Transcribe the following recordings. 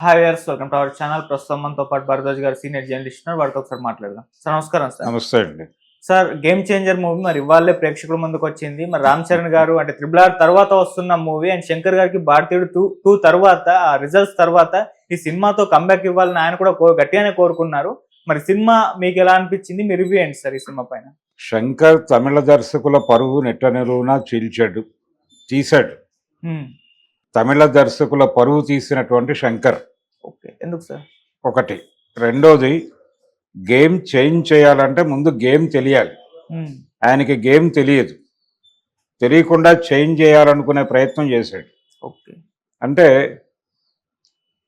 Hi viewers, welcome to our channel. ప్రస్తుతం మనతో పాటు భరద్వాజ్ గారు సీనియర్ జర్నలిస్ట్ ఉన్నారు. వాడితో ఒకసారి మాట్లాడదాం. సార్ నమస్కారం సార్. నమస్తే అండి. సార్, గేమ్ చేంజర్ మూవీ మరి ఇవాళే ప్రేక్షకుల ముందుకు వచ్చింది. మరి రామ్ చరణ్ గారు అంటే RRR తర్వాత వస్తున్న మూవీ అండ్ శంకర్ గారికి భారతీయుడు 2 తర్వాత ఆ రిజల్ట్స్ తర్వాత ఈ సినిమాతో కంబ్యాక్ ఇవ్వాలని ఆయన కూడా గట్టిగానే కోరుకున్నారు. మరి సినిమా మీకు ఎలా అనిపించింది? మీ రివ్యూ ఏంటి సార్ ఈ సినిమా పైన? శంకర్ తమిళ దర్శకుల పరువు నెట్ట నిలువునా తీశాడు. తమిళ దర్శకుల పరువు తీసినటువంటి శంకర్. ఓకే, ఎందుకు సార్? ఒకటి. రెండోది, గేమ్ చేంజ్ చేయాలంటే ముందు గేమ్ తెలియాలి. ఆయనకి గేమ్ తెలియదు. తెలియకుండా చేంజ్ చేయాలనుకునే ప్రయత్నం చేశాడు. ఓకే, అంటే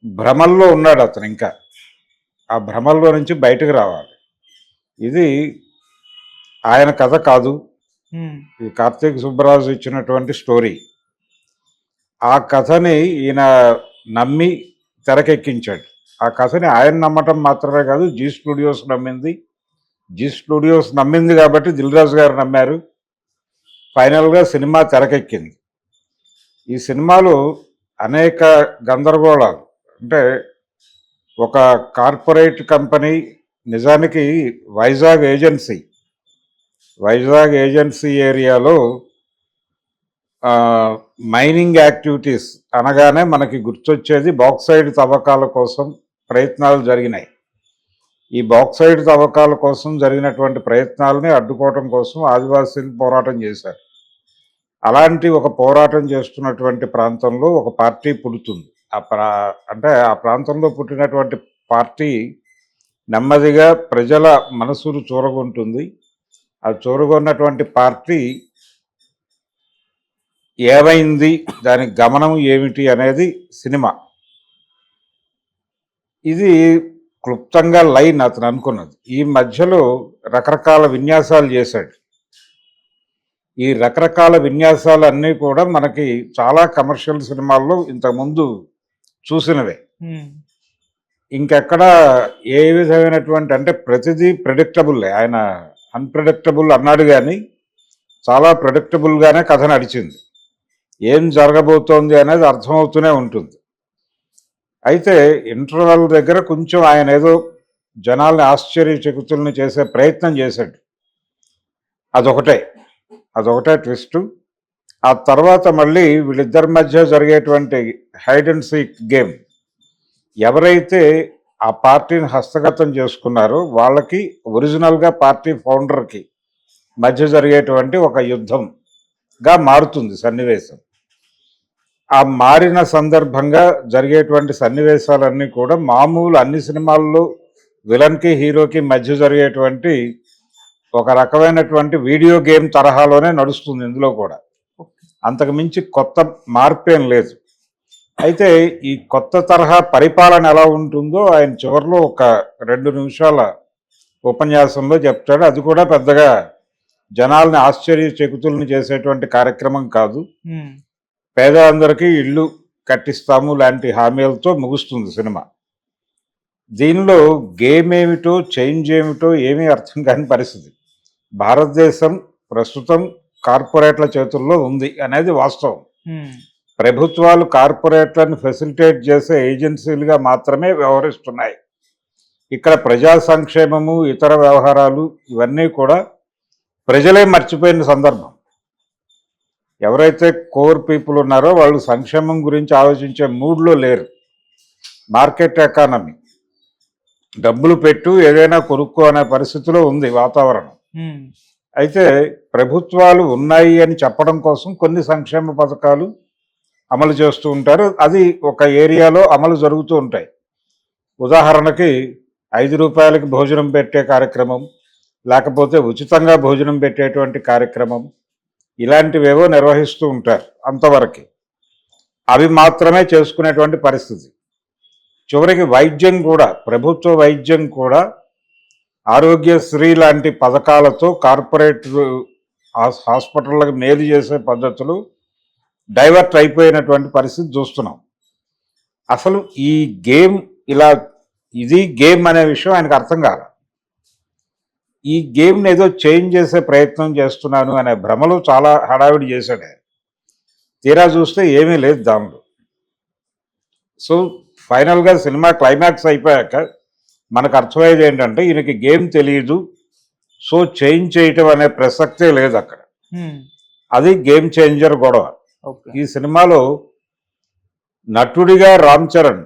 భ్రమల్లో ఉన్నాడు అతను. ఇంకా ఆ భ్రమల్లో నుంచి బయటకు రావాలి. ఇది ఆయన కథ కాదు. ఈ కార్తీక్ సుబ్బరాజు ఇచ్చినటువంటి స్టోరీ. ఆ కథని ఈయన నమ్మి తెరకెక్కించాడు. ఆ కథని ఆయన నమ్మటం మాత్రమే కాదు, జీ స్టూడియోస్ నమ్మింది. జీ స్టూడియోస్ నమ్మింది కాబట్టి దిల్ రాజు గారు నమ్మారు. ఫైనల్గా సినిమా తెరకెక్కింది. ఈ సినిమాలో అనేక గందరగోళాలు. అంటే ఒక కార్పొరేట్ కంపెనీ, నిజానికి వైజాగ్ ఏజెన్సీ ఏరియాలో మైనింగ్ యాక్టివిటీస్ అనగానే మనకి గుర్తొచ్చేది బాక్సైడ్ తవ్వకాల కోసం ప్రయత్నాలు జరిగినాయి. ఈ బాక్సైడ్ తవ్వకాల కోసం జరిగినటువంటి ప్రయత్నాలని అడ్డుకోవటం కోసం ఆదివాసీలు పోరాటం చేశారు. అలాంటి ఒక పోరాటం చేస్తున్నటువంటి ప్రాంతంలో ఒక పార్టీ పుడుతుంది. అంటే ఆ ప్రాంతంలో పుట్టినటువంటి పార్టీ నెమ్మదిగా ప్రజల మనసును చూరగొంటుంది. ఆ చూరగొన్నటువంటి పార్టీ ఏమైంది, దానికి గమనం ఏమిటి అనేది సినిమా. ఇది క్లుప్తంగా లైన్ అతను అనుకున్నది. ఈ మధ్యలో రకరకాల విన్యాసాలు చేశాడు. ఈ రకరకాల విన్యాసాలన్నీ కూడా మనకి చాలా కమర్షియల్ సినిమాల్లో ఇంతకుముందు చూసినవే. ఇంకెక్కడ ఏ విధమైనటువంటి, అంటే ప్రతిదీ ప్రెడిక్టబుల్. ఆయన అన్ప్రెడిక్టబుల్ అన్నాడు కానీ చాలా ప్రెడిక్టబుల్గానే కథ నడిచింది. ఏం జరగబోతోంది అనేది అర్థమవుతూనే ఉంటుంది. అయితే ఇంటర్వెల్ దగ్గర కొంచెం ఆయన ఏదో జనాల్ని ఆశ్చర్యచకితుల్ని చేసే ప్రయత్నం చేశాడు. అదొకటే ట్విస్ట్. ఆ తర్వాత మళ్ళీ వీళ్ళిద్దరి మధ్య జరిగేటువంటి హైడ్ అండ్ సీక్ గేమ్, ఎవరైతే ఆ పార్టీని హస్తగతం చేసుకున్నారో వాళ్ళకి, ఒరిజినల్గా పార్టీ ఫౌండర్కి మధ్య జరిగేటువంటి ఒక యుద్ధంగా మారుతుంది సన్నివేశం. ఆ మారిన సందర్భంగా జరిగేటువంటి సన్నివేశాలన్నీ కూడా మామూలు అన్ని సినిమాల్లో విలన్కి హీరోకి మధ్య జరిగేటువంటి ఒక రకమైనటువంటి వీడియో గేమ్ తరహాలోనే నడుస్తుంది ఇందులో కూడా. అంతకు మించి కొత్త మార్పేం లేదు. అయితే ఈ కొత్త తరహా పరిపాలన ఎలా ఉంటుందో ఆయన చివరిలో ఒక 2 నిమిషాల ఉపన్యాసంలో చెప్తాడు. అది కూడా పెద్దగా జనాల్ని ఆశ్చర్యచకితుల్ని చేసేటువంటి కార్యక్రమం కాదు. పేదలందరికీ ఇళ్ళు కట్టిస్తాము లాంటి హామీలతో ముగుస్తుంది సినిమా. దీనిలో గేమ్ ఏమిటో చేంజ్ ఏమిటో ఏమీ అర్థం కాని పరిస్థితి. భారతదేశం ప్రస్తుతం కార్పొరేట్ల చేతుల్లో ఉంది అనేది వాస్తవం. ప్రభుత్వాలు కార్పొరేట్లను ఫెసిలిటేట్ చేసే ఏజెన్సీలుగా మాత్రమే వ్యవహరిస్తున్నాయి. ఇక్కడ ప్రజా సంక్షేమము, ఇతర వ్యవహారాలు ఇవన్నీ కూడా ప్రజలే మర్చిపోయిన సందర్భం. ఎవరైతే కోర్ పీపుల్ ఉన్నారో వాళ్ళు సంక్షేమం గురించి ఆలోచించే మూడ్లో లేరు. మార్కెట్ ఎకానమీ, డబ్బులు పెట్టు ఏదైనా కొనుక్కో అనే పరిస్థితిలో ఉంది వాతావరణం. అయితే ప్రభుత్వాలు ఉన్నాయి అని చెప్పడం కోసం కొన్ని సంక్షేమ పథకాలు అమలు చేస్తూ ఉంటారు. అది ఒక ఏరియాలో అమలు జరుగుతూ ఉంటాయి. ఉదాహరణకి 5 రూపాయలకి భోజనం పెట్టే కార్యక్రమం, లేకపోతే ఉచితంగా భోజనం పెట్టేటువంటి కార్యక్రమం, ఇలాంటివేవో నిర్వహిస్తూ ఉంటారు. అంతవరకు అవి మాత్రమే చేసుకునేటువంటి పరిస్థితి. చివరికి వైద్యం కూడా, ప్రభుత్వ వైద్యం కూడా ఆరోగ్యశ్రీ లాంటి పథకాలతో కార్పొరేట్ హాస్పిటళ్ళకి మేలు చేసే పద్ధతులు డైవర్ట్ అయిపోయినటువంటి పరిస్థితి చూస్తున్నాం. అసలు ఈ గేమ్ ఇది గేమ్ అనే విషయం ఆయనకు అర్థం కాదు. ఈ గేమ్ని ఏదో చేంజ్ చేసే ప్రయత్నం చేస్తున్నాను అనే భ్రమలో చాలా హడావిడి చేశాడు. తీరా చూస్తే ఏమీ లేదు దానిలో. సో ఫైనల్గా సినిమా క్లైమాక్స్ అయిపోయాక మనకు అర్థమయ్యేది ఏంటంటే ఈయనకి గేమ్ తెలియదు, సో చేంజ్ చేయటం అనే ప్రసక్తే లేదు అక్కడ. అది గేమ్ చేంజర్ గొడవ. ఈ సినిమాలో నటుడిగా రామ్ చరణ్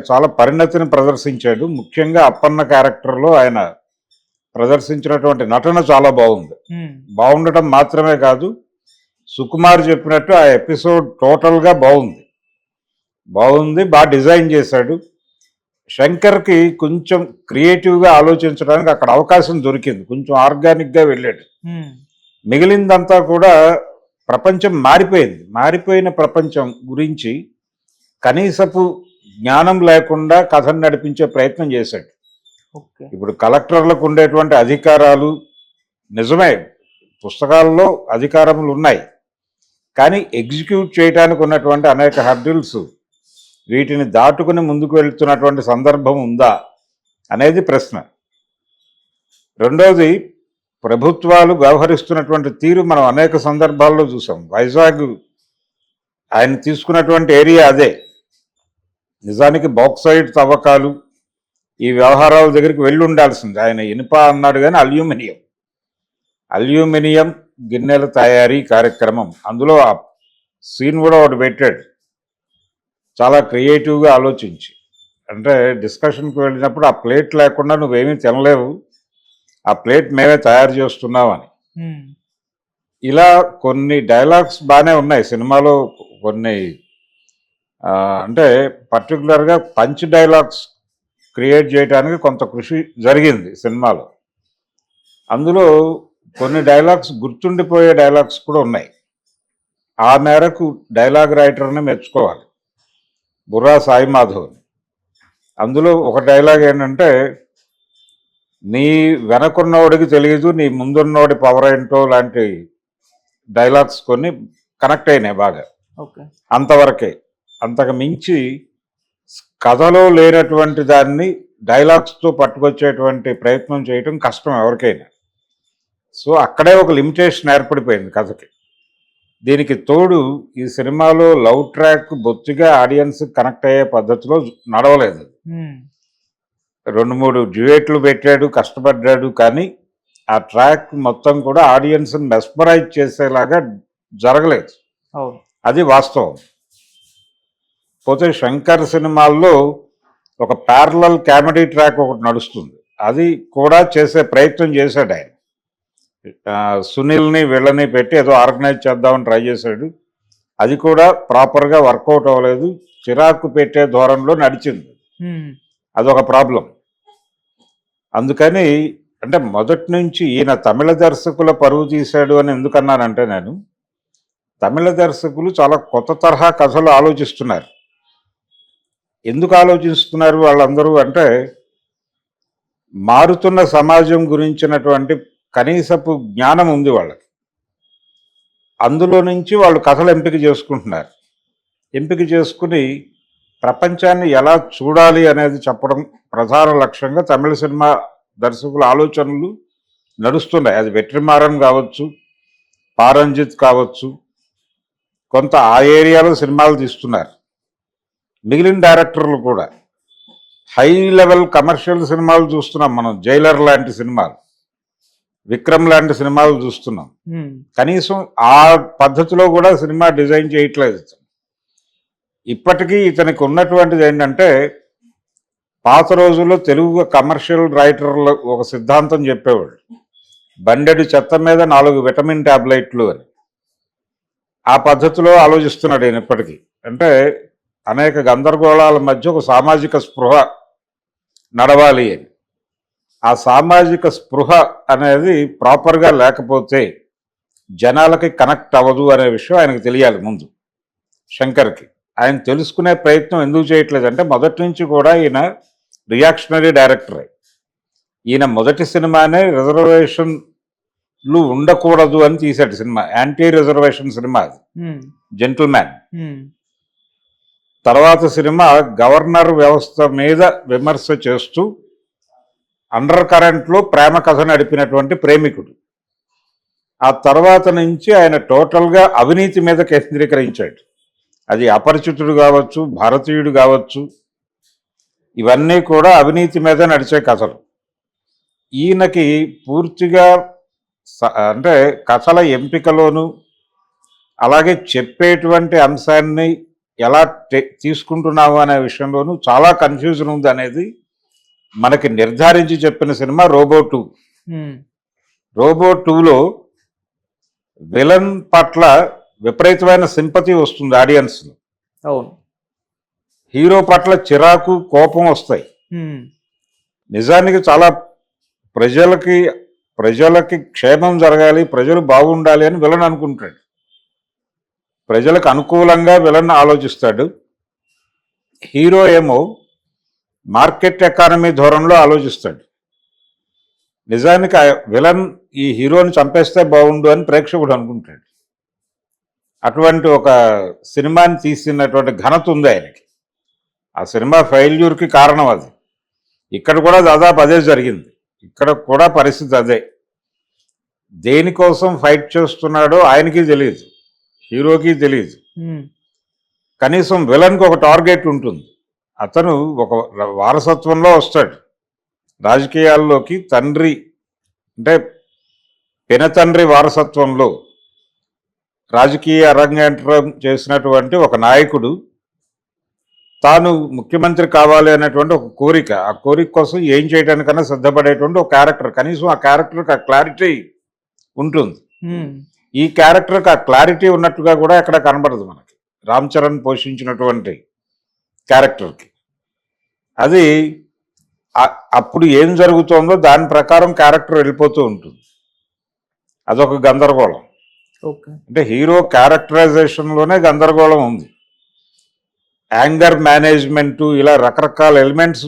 చాలా పరిణతిని ప్రదర్శించాడు. ముఖ్యంగా అప్పన్న క్యారెక్టర్లో ఆయన ప్రదర్శించినటువంటి నటన చాలా బాగుంది. బాగుండటం మాత్రమే కాదు, సుకుమార్ చెప్పినట్టు ఆ ఎపిసోడ్ టోటల్గా బాగుంది, బాగా డిజైన్ చేశాడు. శంకర్కి కొంచెం క్రియేటివ్గా ఆలోచించడానికి అక్కడ అవకాశం దొరికింది, కొంచెం ఆర్గానిక్గా వెళ్ళాడు. మిగిలిందంతా కూడా ప్రపంచం మారిపోయిన ప్రపంచం గురించి కనీసపు జ్ఞానం లేకుండా కథను నడిపించే ప్రయత్నం చేశాడు. ఇప్పుడు కలెక్టర్లకు ఉండేటువంటి అధికారాలు నిజమే, పుస్తకాల్లో అధికారములు ఉన్నాయి, కానీ ఎగ్జిక్యూట్ చేయడానికి ఉన్నటువంటి అనేక హర్డిల్స్, వీటిని దాటుకుని ముందుకు వెళ్తున్నటువంటి సందర్భం ఉందా అనేది ప్రశ్న. రెండవది, ప్రభుత్వాలు వ్యవహరిస్తున్నటువంటి తీరు మనం అనేక సందర్భాల్లో చూసాం. వైజాగ్ ఆయన తీసుకున్నటువంటి ఏరియా అదే. నిజానికి బాక్సైడ్ తవ్వకాలు ఈ వ్యవహారాల దగ్గరికి వెళ్ళి ఉండాల్సింది. ఆయన ఇనుప అన్నాడు కానీ అల్యూమినియం గిన్నెల తయారీ కార్యక్రమం, అందులో ఆ సీన్ కూడా ఒకటి పెట్టాడు, చాలా క్రియేటివ్గా ఆలోచించి. అంటే డిస్కషన్కి వెళ్ళినప్పుడు ఆ ప్లేట్ లేకుండా నువ్వేమీ తినలేవు, ఆ ప్లేట్ మేమే తయారు చేస్తున్నామని. ఇలా కొన్ని డైలాగ్స్ బాగానే ఉన్నాయి సినిమాలో. కొన్ని అంటే పర్టికులర్గా పంచ్ డైలాగ్స్ క్రియేట్ చేయడానికి కొంత కృషి జరిగింది సినిమాలో. అందులో కొన్ని డైలాగ్స్ గుర్తుండిపోయే డైలాగ్స్ కూడా ఉన్నాయి. ఆ మేరకు డైలాగ్ రైటర్ని మెచ్చుకోవాలి, బుర్రా సాయి మాధవ్ని. అందులో ఒక డైలాగ్ ఏంటంటే, నీ వెనకున్నోడికి తెలియదు నీ ముందున్నోడి పవర్ ఏంటో లాంటి డైలాగ్స్ కొన్ని కనెక్ట్ అయినాయి బాగా. అంతవరకే, అంతకు మించి కథలో లేనటువంటి దాన్ని డైలాగ్స్తో పట్టుకొచ్చేటువంటి ప్రయత్నం చేయటం కష్టం ఎవరికైనా. సో అక్కడే ఒక లిమిటేషన్ ఏర్పడిపోయింది కథకి. దీనికి తోడు ఈ సినిమాలో లవ్ ట్రాక్ బొత్తిగా ఆడియన్స్ కనెక్ట్ అయ్యే పద్ధతిలో నడవలేదు. 2-3 డ్యూయెట్లు పెట్టాడు, కష్టపడ్డాడు, కానీ ఆ ట్రాక్ మొత్తం కూడా ఆడియన్స్ని మెస్మరైజ్ చేసేలాగా జరగలేదు. అది వాస్తవం. పోతే శంకర్ సినిమాల్లో ఒక ప్యారలల్ కామెడీ ట్రాక్ ఒకటి నడుస్తుంది, అది కూడా చేసే ప్రయత్నం చేశాడు ఆయన. సునీల్ని వీళ్ళని పెట్టి ఏదో ఆర్గనైజ్ చేద్దామని ట్రై చేశాడు, అది కూడా ప్రాపర్గా వర్కౌట్ అవ్వలేదు, చిరాకు పెట్టే ధోరణిలో నడిచింది. అదొక ప్రాబ్లం. అందుకని అంటే మొదటి నుంచి ఈయన తమిళ దర్శకుల పరువు తీశాడు అని ఎందుకన్నానంటే, నేను తమిళ దర్శకులు చాలా కొత్త తరహా కథలు ఆలోచిస్తున్నారు. ఎందుకు ఆలోచిస్తున్నారు వాళ్ళందరూ అంటే, మారుతున్న సమాజం గురించినటువంటి కనీసపు జ్ఞానం ఉంది వాళ్ళకి. అందులో నుంచి వాళ్ళు కథలు ఎంపిక చేసుకుంటున్నారు. ఎంపిక చేసుకుని ప్రపంచాన్ని ఎలా చూడాలి అనేది చెప్పడం ప్రధాన లక్ష్యంగా తమిళ సినిమా దర్శకుల ఆలోచనలు నడుస్తున్నాయి. అది వెట్రిమారన్ కావచ్చు, పారంజిత్ కావచ్చు, కొంత ఆ ఏరియాలో సినిమాలు తీస్తున్నారు. మిగిలిన డైరెక్టర్లు కూడా హై లెవెల్ కమర్షియల్ సినిమాలు చూస్తున్నాం మనం. జైలర్ లాంటి సినిమాలు, విక్రమ్ లాంటి సినిమాలు చూస్తున్నాం. కనీసం ఆ పద్ధతిలో కూడా సినిమా డిజైన్ చేయట్లేదు. ఇప్పటికీ ఇతనికి ఉన్నటువంటిది ఏంటంటే, పాత రోజుల్లో తెలుగు కమర్షియల్ రైటర్లు ఒక సిద్ధాంతం చెప్పేవాడు, బండెడు చెత్త మీద 4 విటమిన్ ట్యాబ్లెట్లు అని. ఆ పద్ధతిలో ఆలోచిస్తున్నాడు ఈయన ఇప్పటికీ. అంటే అనేక గందరగోళాల మధ్య ఒక సామాజిక స్పృహ నడవాలి అని. ఆ సామాజిక స్పృహ అనేది ప్రాపర్గా లేకపోతే జనాలకి కనెక్ట్ అవ్వదు అనే విషయం ఆయనకు తెలియాలి ముందు. శంకర్కి ఆయన తెలుసుకునే ప్రయత్నం ఎందుకు చేయట్లేదు అంటే, మొదటి నుంచి కూడా ఈయన రియాక్షనరీ డైరెక్టరే. ఈయన మొదటి సినిమానే రిజర్వేషన్లు ఉండకూడదు అని తీశాడు సినిమా, యాంటీ రిజర్వేషన్ సినిమా అది, జెంటిల్మ్యాన్. తర్వాత సినిమా గవర్నర్ వ్యవస్థ మీద విమర్శ చేస్తూ అండర్ కరెంట్లో ప్రేమ కథ నడిపినటువంటి ప్రేమికుడు. ఆ తర్వాత నుంచి ఆయన టోటల్గా అవినీతి మీద కేంద్రీకరించాడు. అది అపరిచితుడు కావచ్చు, భారతీయుడు కావచ్చు, ఇవన్నీ కూడా అవినీతి మీద నడిచే కథలు. ఈయనకి పూర్తిగా అంటే కథల ఎంపికలోను, అలాగే చెప్పేటువంటి అంశాన్ని ఎలా తీసుకుంటున్నాము అనే విషయంలోనూ చాలా కన్ఫ్యూజన్ ఉంది అనేది మనకి నిర్ధారించి చెప్పిన సినిమా రోబో 2. రోబో 2లో విలన్ పట్ల విపరీతమైన సింపతి వస్తుంది ఆడియన్స్లో. అవును. హీరో పట్ల చిరాకు, కోపం వస్తాయి. నిజానికి చాలా ప్రజలకి క్షేమం జరగాలి, ప్రజలు బాగుండాలి అని విలన్ అనుకుంటాడు. ప్రజలకు అనుకూలంగా విలన్ ఆలోచిస్తాడు. హీరో ఏమో మార్కెట్ ఎకానమీ ధోరణిలో ఆలోచిస్తాడు. నిజానికి విలన్ ఈ హీరోని చంపేస్తే బాగుండు అని ప్రేక్షకుడు అనుకుంటాడు. అటువంటి ఒక సినిమాని తీసినటువంటి ఘనత ఉంది ఆయనకి. ఆ సినిమా ఫెయిల్యూర్కి కారణం అది. ఇక్కడ కూడా దాదాపు అదే జరిగింది. ఇక్కడ కూడా పరిస్థితి అదే. దేనికోసం ఫైట్ చేస్తున్నాడో ఆయనకి తెలియదు, హీరోకి తెలియదు. కనీసం విలన్కి ఒక టార్గెట్ ఉంటుంది. అతను ఒక వారసత్వంలో వస్తాడు రాజకీయాల్లోకి. తండ్రి అంటే పినతండ్రి వారసత్వంలో రాజకీయ అరంగేట్రం చేసినటువంటి ఒక నాయకుడు తాను ముఖ్యమంత్రి కావాలి అనేటువంటి ఒక కోరిక, ఆ కోరిక కోసం ఏం చేయడానికన్నా సిద్ధపడేటువంటి ఒక క్యారెక్టర్. కనీసం ఆ క్యారెక్టర్కి ఆ క్లారిటీ ఉంటుంది. ఈ క్యారెక్టర్కి ఆ క్లారిటీ ఉన్నట్టుగా కూడా ఎక్కడ కనబడదు మనకి రామ్ చరణ్ పోషించినటువంటి క్యారెక్టర్కి. అది అప్పుడు ఏం జరుగుతుందో దాని ప్రకారం క్యారెక్టర్ వెళ్ళిపోతూ ఉంటుంది. అదొక గందరగోళం. అంటే హీరో క్యారెక్టరైజేషన్లోనే గందరగోళం ఉంది. యాంగర్ మేనేజ్మెంటు, ఇలా రకరకాల ఎలిమెంట్స్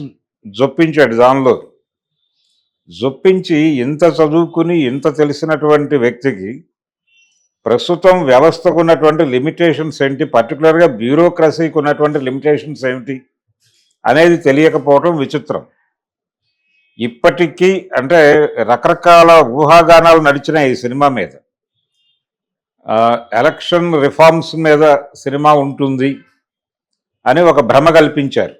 జొప్పించాడు దానిలో. జొప్పించి ఇంత చదువుకుని ఇంత తెలిసినటువంటి వ్యక్తికి ప్రస్తుతం వ్యవస్థకు ఉన్నటువంటి లిమిటేషన్స్ ఏంటి, పర్టికులర్గా బ్యూరోక్రసీకి ఉన్నటువంటి లిమిటేషన్స్ ఏమిటి అనేది తెలియకపోవడం విచిత్రం. ఇప్పటికీ అంటే రకరకాల ఊహాగానాలు నడిచినాయి ఈ సినిమా మీద. ఎలక్షన్ రిఫార్మ్స్ మీద సినిమా ఉంటుంది అని ఒక భ్రమ కల్పించారు.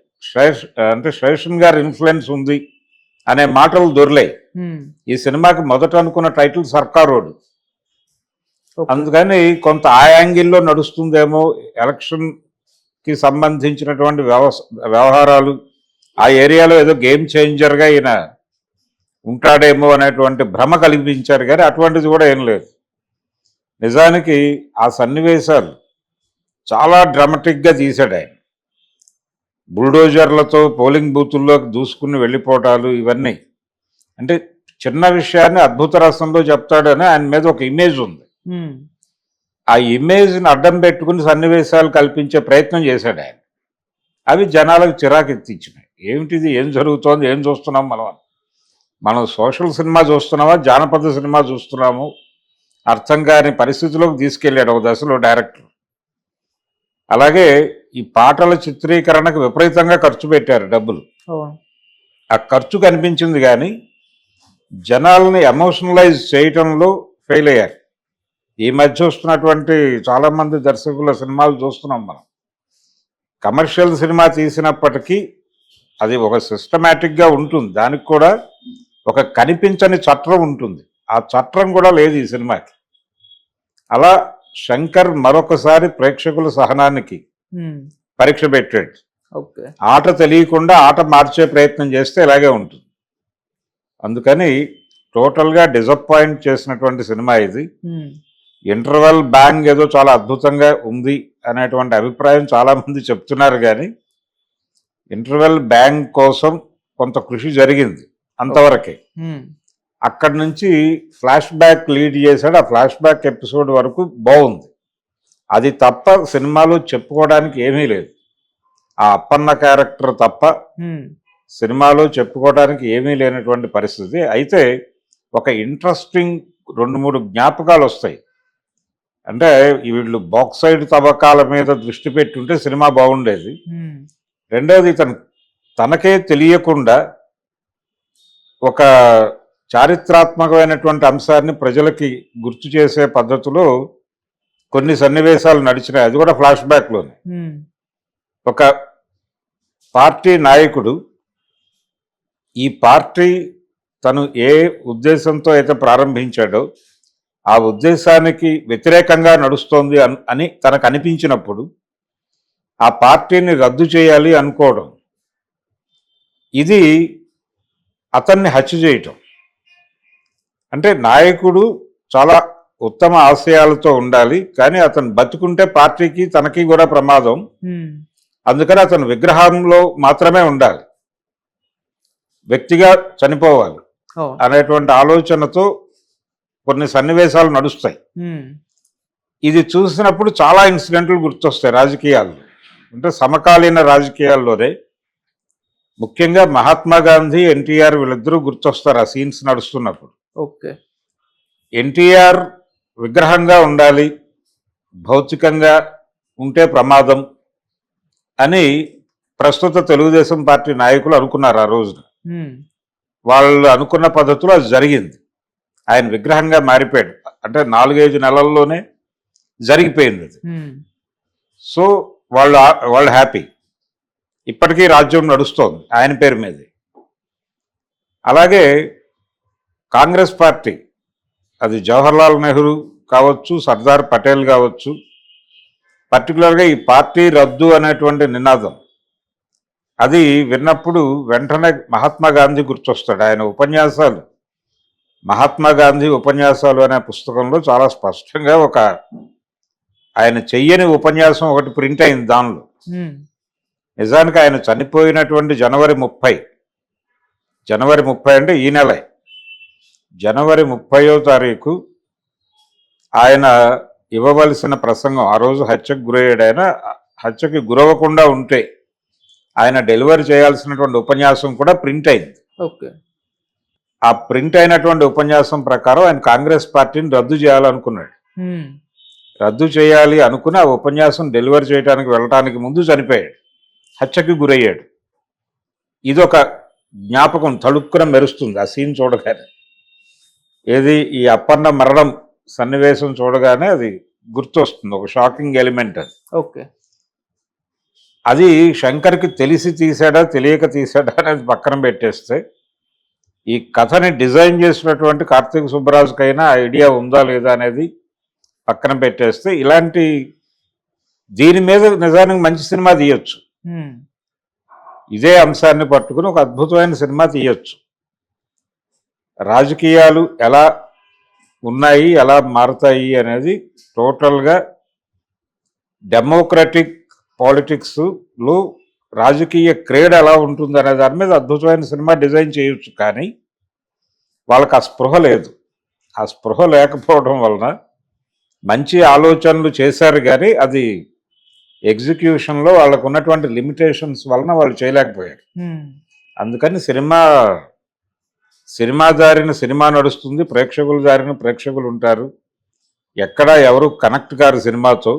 అంటే శేషన్ గారి ఇన్ఫ్లుయెన్స్ ఉంది అనే మాటలు దొరిలాయి. ఈ సినిమాకి మొదట అనుకున్న టైటిల్ సర్కారోడు. అందుకని కొంత ఆ యాంగిల్లో నడుస్తుందేమో, ఎలక్షన్కి సంబంధించినటువంటి వ్యవహారాలు, ఆ ఏరియాలో ఏదో గేమ్ చేంజర్గా ఈయన ఉంటాడేమో అనేటువంటి భ్రమ కల్పించారు. కానీ అటువంటిది కూడా ఏం లేదు. నిజానికి ఆ సన్నివేశాలు చాలా డ్రామాటిక్గా తీశాడు ఆయన. బుల్డోజర్లతో పోలింగ్ బూతుల్లోకి దూసుకుని వెళ్ళిపోవటాలు, ఇవన్నీ అంటే చిన్న విషయాన్ని అద్భుత రసంలో చెప్తాడని ఆయన మీద ఒక ఇమేజ్ ఉంది. ఆ ఇమేజ్ని అడ్డం పెట్టుకుని సన్నివేశాలు కల్పించే ప్రయత్నం చేశాడు ఆయన. అవి జనాలకు చిరాకు ఎత్తించినాయి. ఏమిటిది, ఏం జరుగుతోంది, ఏం చూస్తున్నాం మనం సోషల్ సినిమా చూస్తున్నామా, జానపద సినిమా చూస్తున్నాము అర్థం కాని పరిస్థితిలోకి తీసుకెళ్ళాడు ఒక దశలో డైరెక్టర్. అలాగే ఈ పాటల చిత్రీకరణకు విపరీతంగా ఖర్చు పెట్టారు డబ్బులు. ఆ ఖర్చు కనిపించింది కానీ జనాల్ని ఎమోషనలైజ్ చేయటంలో ఫెయిల్ అయ్యారు. ఈ మధ్య వస్తున్నటువంటి చాలామంది దర్శకుల సినిమాలు చూస్తున్నాం మనం. కమర్షియల్ సినిమా తీసినప్పటికీ అది ఒక సిస్టమేటిక్గా ఉంటుంది. దానికి కూడా ఒక కనిపించని చట్రం ఉంటుంది. ఆ చట్రం కూడా లేదు ఈ సినిమాకి. అలా శంకర్ మరొకసారి ప్రేక్షకుల సహనానికి పరీక్ష పెట్టాడు. ఆట తెలియకుండా ఆట మార్చే ప్రయత్నం చేస్తే ఇలాగే ఉంటుంది. అందుకని టోటల్గా డిసప్పాయింట్ చేసినటువంటి సినిమా ఇది. ఇంటర్వెల్ బ్యాంగ్ ఏదో చాలా అద్భుతంగా ఉంది అనేటువంటి అభిప్రాయం చాలామంది చెప్తున్నారు. కానీ ఇంటర్వెల్ బ్యాంగ్ కోసం కొంత కృషి జరిగింది అంతవరకే. అక్కడి నుంచి ఫ్లాష్ బ్యాక్ లీడ్ చేశాడు. ఆ ఫ్లాష్ బ్యాక్ ఎపిసోడ్ వరకు బాగుంది. అది తప్ప సినిమాలో చెప్పుకోవడానికి ఏమీ లేదు. ఆ అప్పన్న క్యారెక్టర్ తప్ప సినిమాలో చెప్పుకోవడానికి ఏమీ లేనటువంటి పరిస్థితి. అయితే ఒక ఇంట్రెస్టింగ్ 2-3 జ్ఞాపకాలు వస్తాయి. అంటే వీళ్ళు బాక్సైడ్ తవ్వకాల మీద దృష్టి పెట్టుంటే సినిమా బాగుండేది. రెండవది తనకే తెలియకుండా ఒక చారిత్రాత్మకమైనటువంటి అంశాన్ని ప్రజలకి గుర్తు చేసే పద్ధతిలో కొన్ని సన్నివేశాలు నడిచినాయి, అది కూడా ఫ్లాష్ బ్యాక్లోనే. ఒక పార్టీ నాయకుడు ఈ పార్టీ తను ఏ ఉద్దేశంతో అయితే ప్రారంభించాడో ఆ ఉద్దేశానికి వ్యతిరేకంగా నడుస్తోంది అని తనకు అనిపించినప్పుడు ఆ పార్టీని రద్దు చేయాలి అనుకోవడం, ఇది అతన్ని హత్య చేయటం. అంటే నాయకుడు చాలా ఉత్తమ ఆశయాలతో ఉండాలి, కానీ అతను బతుకుంటే పార్టీకి తనకి కూడా ప్రమాదం. అందుకని అతను విగ్రహంలో మాత్రమే ఉండాలి, వ్యక్తిగా చనిపోవాలి అనేటువంటి ఆలోచనతో కొన్ని సన్నివేశాలు నడుస్తాయి. ఇది చూసినప్పుడు చాలా ఇన్సిడెంట్లు గుర్తొస్తాయి రాజకీయాల్లో. అంటే సమకాలీన రాజకీయాల్లోనే ముఖ్యంగా మహాత్మా గాంధీ, ఎన్టీఆర్ వీళ్ళిద్దరూ గుర్తొస్తారు ఆ సీన్స్ నడుస్తున్నప్పుడు. ఓకే, ఎన్టీఆర్ విగ్రహంగా ఉండాలి, భౌతికంగా ఉంటే ప్రమాదం అని ప్రస్తుత తెలుగుదేశం పార్టీ నాయకులు అనుకున్నారు ఆ రోజున. వాళ్ళు అనుకున్న పద్ధతిలో అది జరిగింది. ఆయన విగ్రహంగా మారిపోయాడు. అంటే 4-5 నెలల్లోనే జరిగిపోయింది అది. సో వాళ్ళు హ్యాపీ. ఇప్పటికీ రాజ్యం నడుస్తోంది ఆయన పేరు మీద. అలాగే కాంగ్రెస్ పార్టీ, అది జవహర్లాల్ నెహ్రూ కావచ్చు, సర్దార్ పటేల్ కావచ్చు, పర్టికులర్గా ఈ పార్టీ రద్దు అనేటువంటి నినాదం అది విన్నప్పుడు వెంటనే మహాత్మా గాంధీ గుర్తొస్తాడు. ఆయన ఉపన్యాసాలు, మహాత్మా గాంధీ ఉపన్యాసాలు అనే పుస్తకంలో చాలా స్పష్టంగా ఆయన చెయ్యని ఉపన్యాసం ఒకటి ప్రింట్ అయింది దానిలో. నిజానికి ఆయన చనిపోయినటువంటి జనవరి 30 అంటే ఈ నెలే, జనవరి 30వ తారీఖు ఆయన ఇవ్వవలసిన ప్రసంగం, ఆ రోజు హత్యకు గురయ్యాడు. ఆయన హత్యకి గురవ్వకుండా ఉంటే ఆయన డెలివరీ చేయాల్సినటువంటి ఉపన్యాసం కూడా ప్రింట్ అయింది. ఓకే, ఆ ప్రింట్ అయినటువంటి ఉపన్యాసం ప్రకారం ఆయన కాంగ్రెస్ పార్టీని రద్దు చేయాలనుకున్నాడు. రద్దు చేయాలి అనుకుని ఆ ఉపన్యాసం డెలివరీ చేయడానికి వెళ్ళటానికి ముందు చనిపోయాడు, హత్యకి గురయ్యాడు. ఇదొక జ్ఞాపకం తళుక్కున మెరుస్తుంది ఆ సీన్ చూడగానే. ఏది, ఈ అప్పన్న మరణం సన్నివేశం చూడగానే అది గుర్తొస్తుంది, ఒక షాకింగ్ ఎలిమెంట్ అది. ఓకే, అది శంకర్కి తెలిసి తీసాడా తెలియక తీసాడా అనేది పక్కన పెట్టేస్తే, ఈ కథని డిజైన్ చేసినటువంటి కార్తీక్ సుబ్బరాజుకైనా ఐడియా ఉందా లేదా అనేది పక్కన పెట్టేస్తే, దీని మీద నిజానికి మంచి సినిమా తీయొచ్చు. ఇదే అంశాన్ని పట్టుకుని ఒక అద్భుతమైన సినిమా తీయొచ్చు. రాజకీయాలు ఎలా ఉన్నాయి, ఎలా మారుతాయి అనేది టోటల్గా డెమోక్రటిక్ పాలిటిక్స్లో రాజకీయ క్రీడ ఎలా ఉంటుంది అనే దాని మీద అద్భుతమైన సినిమా డిజైన్ చేయొచ్చు. కానీ వాళ్ళకి ఆ స్పృహ లేదు. ఆ స్పృహ లేకపోవడం వలన మంచి ఆలోచనలు చేశారు, కానీ అది ఎగ్జిక్యూషన్లో వాళ్ళకు ఉన్నటువంటి లిమిటేషన్స్ వలన వాళ్ళు చేయలేకపోయారు. అందుకని సినిమా దారిన సినిమా నడుస్తుంది, ప్రేక్షకుల దారిన ప్రేక్షకులు ఉంటారు. ఎక్కడ ఎవరు కనెక్ట్ కారు సినిమాతో.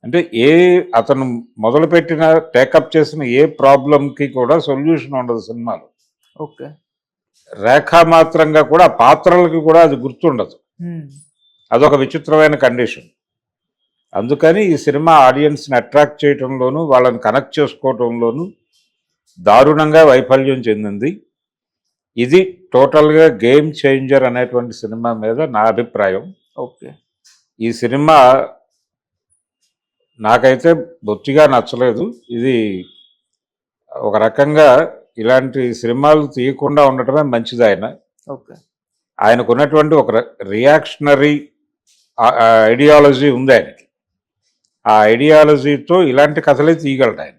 అంటే అతను మొదలుపెట్టిన టేకప్ చేసిన ఏ ప్రాబ్లంకి కూడా సొల్యూషన్ ఉండదు సినిమాలో. ఓకే, రేఖామాత్రంగా కూడా పాత్రలకి కూడా అది గుర్తుండదు. అదొక విచిత్రమైన కండిషన్. అందుకని ఈ సినిమా ఆడియన్స్ని అట్రాక్ట్ చేయటంలోనూ వాళ్ళని కనెక్ట్ చేసుకోవటంలోనూ దారుణంగా వైఫల్యం చెందింది. ఇది టోటల్గా గేమ్ చేంజర్ అనేటువంటి సినిమా మీద నా అభిప్రాయం. ఓకే, ఈ సినిమా నాకైతే బొత్తిగా నచ్చలేదు. ఇది ఒక రకంగా ఇలాంటి సినిమాలు తీయకుండా ఉండటమే మంచిది. ఆయనకు ఉన్నటువంటి ఒక రియాక్షనరీ ఐడియాలజీ ఉంది ఆయనకి. ఆ ఐడియాలజీతో ఇలాంటి కథలే తీయగలడు ఆయన.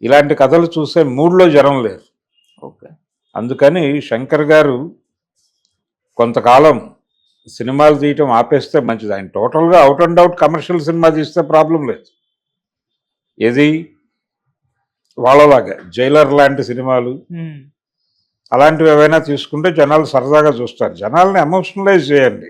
ఇలాంటి కథలు చూసే మూడ్లో జనం లేరు. అందుకని శంకర్ గారు కొంతకాలం సినిమాలు తీయటం ఆపేస్తే మంచిది. ఆయన టోటల్గా out and out commercial cinema తీస్తే ప్రాబ్లం లేదు. ఏది వాళ్ళలాగా జైలర్ లాంటి సినిమాలు అలాంటివి ఏవైనా తీసుకుంటే జనాలు సరదాగా చూస్తారు. జనాల్ని ఎమోషనలైజ్ చేయండి.